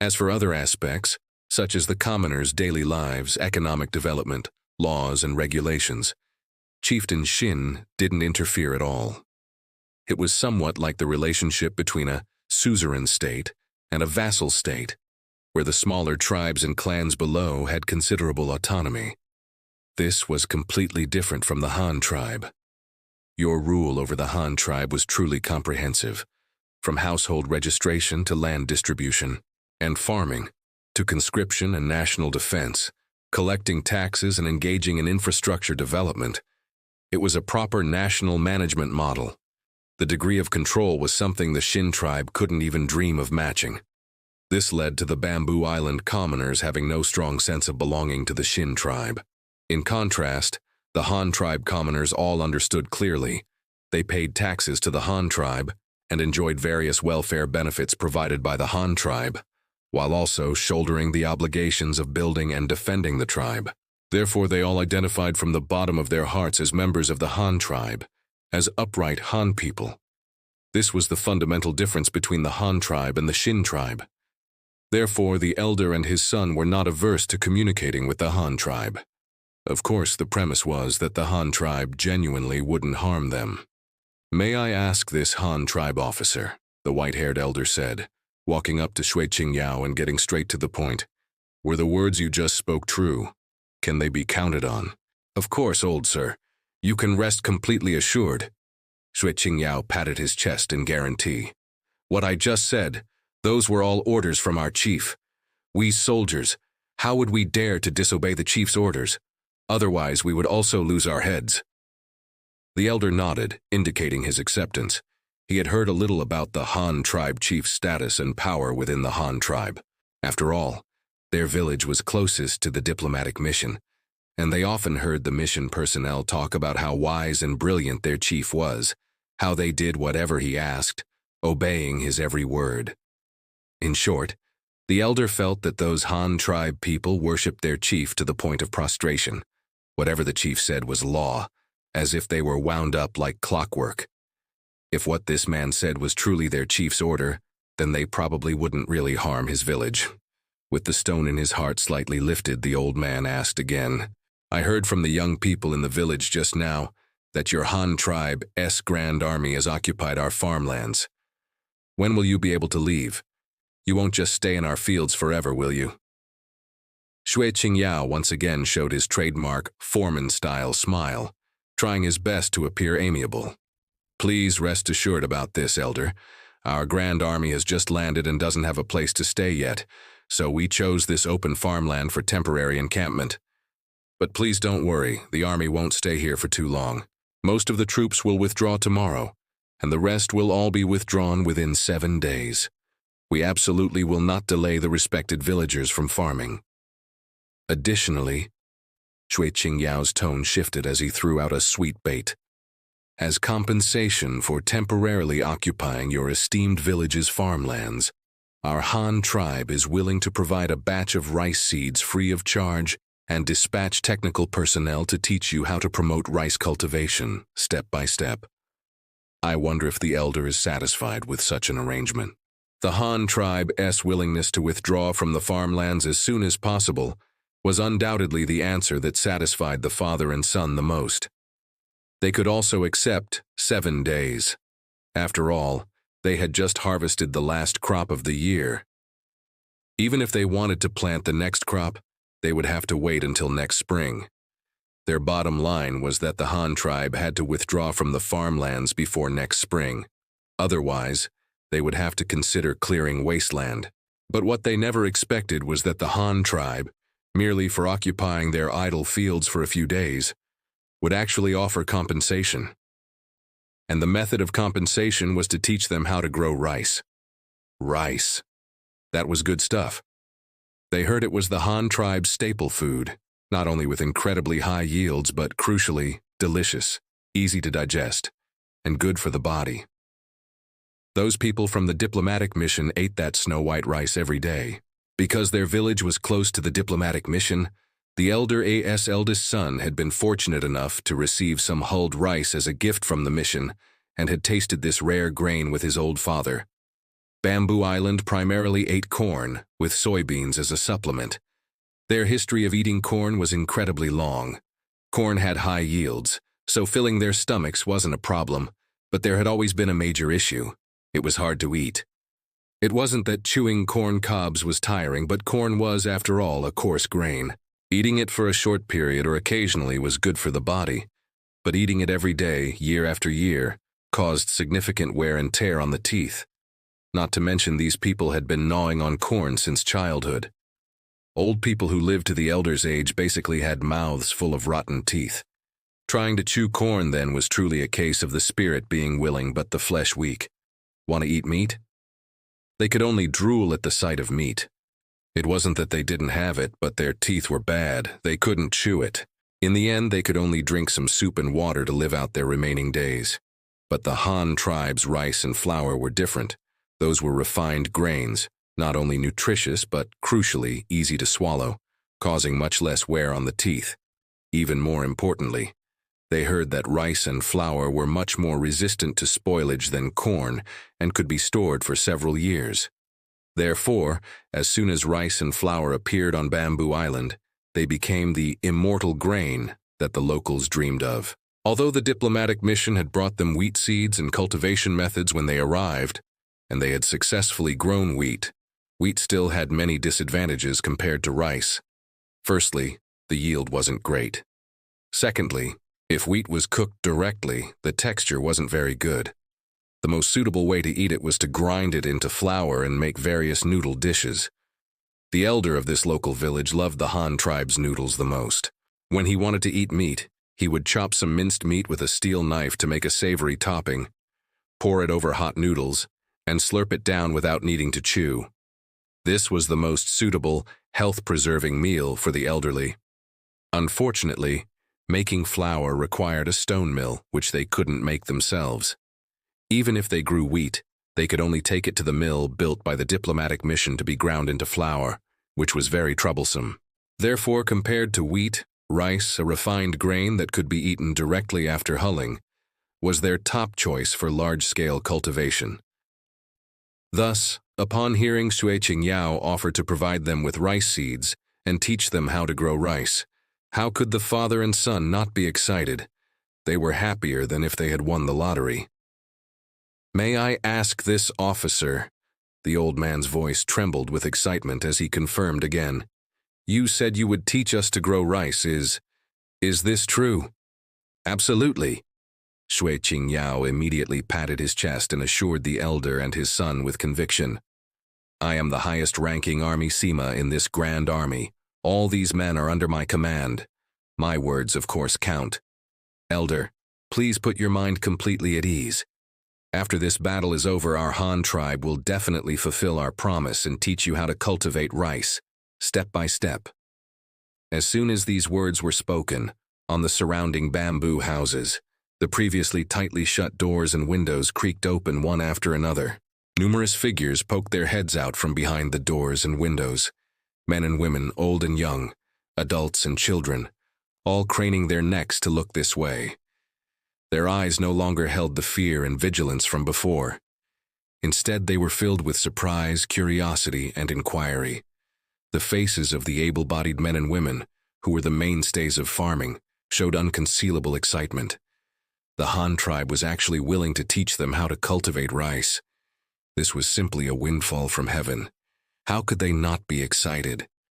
As for other aspects, such as the commoners' daily lives, economic development, laws, and regulations, Chieftain Xin didn't interfere at all. It was somewhat like the relationship between a suzerain state and a vassal state, where the smaller tribes and clans below had considerable autonomy. This was completely different from the Han tribe. Your rule over the Han tribe was truly comprehensive, from household registration to land distribution, and farming, to conscription and national defense, collecting taxes and engaging in infrastructure development. It was a proper national management model. The degree of control was something the Xin tribe couldn't even dream of matching. This led to the Bamboo Island commoners having no strong sense of belonging to the Xin tribe. In contrast, the Han tribe commoners all understood clearly. They paid taxes to the Han tribe and enjoyed various welfare benefits provided by the Han tribe, while also shouldering the obligations of building and defending the tribe. Therefore, they all identified from the bottom of their hearts as members of the Han tribe, as upright Han people. This was the fundamental difference between the Han tribe and the Xin tribe. Therefore, the elder and his son were not averse to communicating with the Han tribe. Of course, the premise was that the Han tribe genuinely wouldn't harm them. "May I ask this Han tribe officer," the white-haired elder said, walking up to Xue Qingyao and getting straight to the point, "were the words you just spoke true? Can they be counted on?" "Of course, old sir. You can rest completely assured." Xue Qingyao patted his chest in guarantee. "What I just said, those were all orders from our chief. We soldiers, how would we dare to disobey the chief's orders? Otherwise, we would also lose our heads." The elder nodded, indicating his acceptance. He had heard a little about the Han tribe chief's status and power within the Han tribe. After all, their village was closest to the diplomatic mission, and they often heard the mission personnel talk about how wise and brilliant their chief was, how they did whatever he asked, obeying his every word. In short, the elder felt that those Han tribe people worshipped their chief to the point of prostration. Whatever the chief said was law, as if they were wound up like clockwork. If what this man said was truly their chief's order, then they probably wouldn't really harm his village. With the stone in his heart slightly lifted, the old man asked again, "I heard from the young people in the village just now that your Han tribe's grand army has occupied our farmlands. When will you be able to leave? You won't just stay in our fields forever, will you?" Xue Qingyao once again showed his trademark foreman-style smile, trying his best to appear amiable. "Please rest assured about this, elder. Our grand army has just landed and doesn't have a place to stay yet, so we chose this open farmland for temporary encampment. But please don't worry, the army won't stay here for too long. Most of the troops will withdraw tomorrow, and the rest will all be withdrawn within 7 days. We absolutely will not delay the respected villagers from farming." Additionally, Xue Qingyao's tone shifted as he threw out a sweet bait. "As compensation for temporarily occupying your esteemed village's farmlands, our Han tribe is willing to provide a batch of rice seeds free of charge and dispatch technical personnel to teach you how to promote rice cultivation, step by step." I wonder if the elder is satisfied with such an arrangement. The Han tribe's willingness to withdraw from the farmlands as soon as possible was undoubtedly the answer that satisfied the father and son the most. They could also accept 7 days. After all, they had just harvested the last crop of the year. Even if they wanted to plant the next crop, they would have to wait until next spring. Their bottom line was that the Han tribe had to withdraw from the farmlands before next spring. Otherwise, they would have to consider clearing wasteland. But what they never expected was that the Han tribe, merely for occupying their idle fields for a few days, would actually offer compensation. And the method of compensation was to teach them how to grow rice. Rice. That was good stuff. They heard it was the Han tribe's staple food, not only with incredibly high yields, but crucially, delicious, easy to digest, and good for the body. Those people from the diplomatic mission ate that snow-white rice every day. Because their village was close to the diplomatic mission, the elder's eldest son had been fortunate enough to receive some hulled rice as a gift from the mission and had tasted this rare grain with his old father. Bamboo Island primarily ate corn, with soybeans as a supplement. Their history of eating corn was incredibly long. Corn had high yields, so filling their stomachs wasn't a problem, but there had always been a major issue. It was hard to eat. It wasn't that chewing corn cobs was tiring, but corn was, after all, a coarse grain. Eating it for a short period or occasionally was good for the body, but eating it every day, year after year, caused significant wear and tear on the teeth. Not to mention these people had been gnawing on corn since childhood. Old people who lived to the elders' age basically had mouths full of rotten teeth. Trying to chew corn then was truly a case of the spirit being willing but the flesh weak. Want to eat meat? They could only drool at the sight of meat. It wasn't that they didn't have it, but their teeth were bad. They couldn't chew it. In the end, they could only drink some soup and water to live out their remaining days. But the Han tribe's rice and flour were different. Those were refined grains, not only nutritious but, crucially, easy to swallow, causing much less wear on the teeth. Even more importantly, they heard that rice and flour were much more resistant to spoilage than corn and could be stored for several years. Therefore, as soon as rice and flour appeared on Bamboo Island, they became the immortal grain that the locals dreamed of. Although the diplomatic mission had brought them wheat seeds and cultivation methods when they arrived, and they had successfully grown wheat, wheat still had many disadvantages compared to rice. Firstly, the yield wasn't great. Secondly, if wheat was cooked directly, the texture wasn't very good. The most suitable way to eat it was to grind it into flour and make various noodle dishes. The elder of this local village loved the Han tribe's noodles the most. When he wanted to eat meat, he would chop some minced meat with a steel knife to make a savory topping, pour it over hot noodles, and slurp it down without needing to chew. This was the most suitable, health-preserving meal for the elderly. Unfortunately, making flour required a stone mill, which they couldn't make themselves. Even if they grew wheat, they could only take it to the mill built by the diplomatic mission to be ground into flour, which was very troublesome. Therefore, compared to wheat, rice, a refined grain that could be eaten directly after hulling, was their top choice for large-scale cultivation. Thus, upon hearing Xue Qingyao offer to provide them with rice seeds and teach them how to grow rice, how could the father and son not be excited? They were happier than if they had won the lottery. "May I ask this officer?" The old man's voice trembled with excitement as he confirmed again. "You said you would teach us to grow rice. Is this true?" "Absolutely." Xue Qingyao immediately patted his chest and assured the elder and his son with conviction. "I am the highest-ranking army Sima in this grand army. All these men are under my command. My words, of course, count. Elder, please put your mind completely at ease. After this battle is over, our Han tribe will definitely fulfill our promise and teach you how to cultivate rice, step by step." As soon as these words were spoken, on the surrounding bamboo houses, the previously tightly shut doors and windows creaked open one after another. Numerous figures poked their heads out from behind the doors and windows. Men and women, old and young, adults and children, all craning their necks to look this way. Their eyes no longer held the fear and vigilance from before. Instead, they were filled with surprise, curiosity, and inquiry. The faces of the able-bodied men and women, who were the mainstays of farming, showed unconcealable excitement. The Han tribe was actually willing to teach them how to cultivate rice. This was simply a windfall from heaven. How could they not be excited?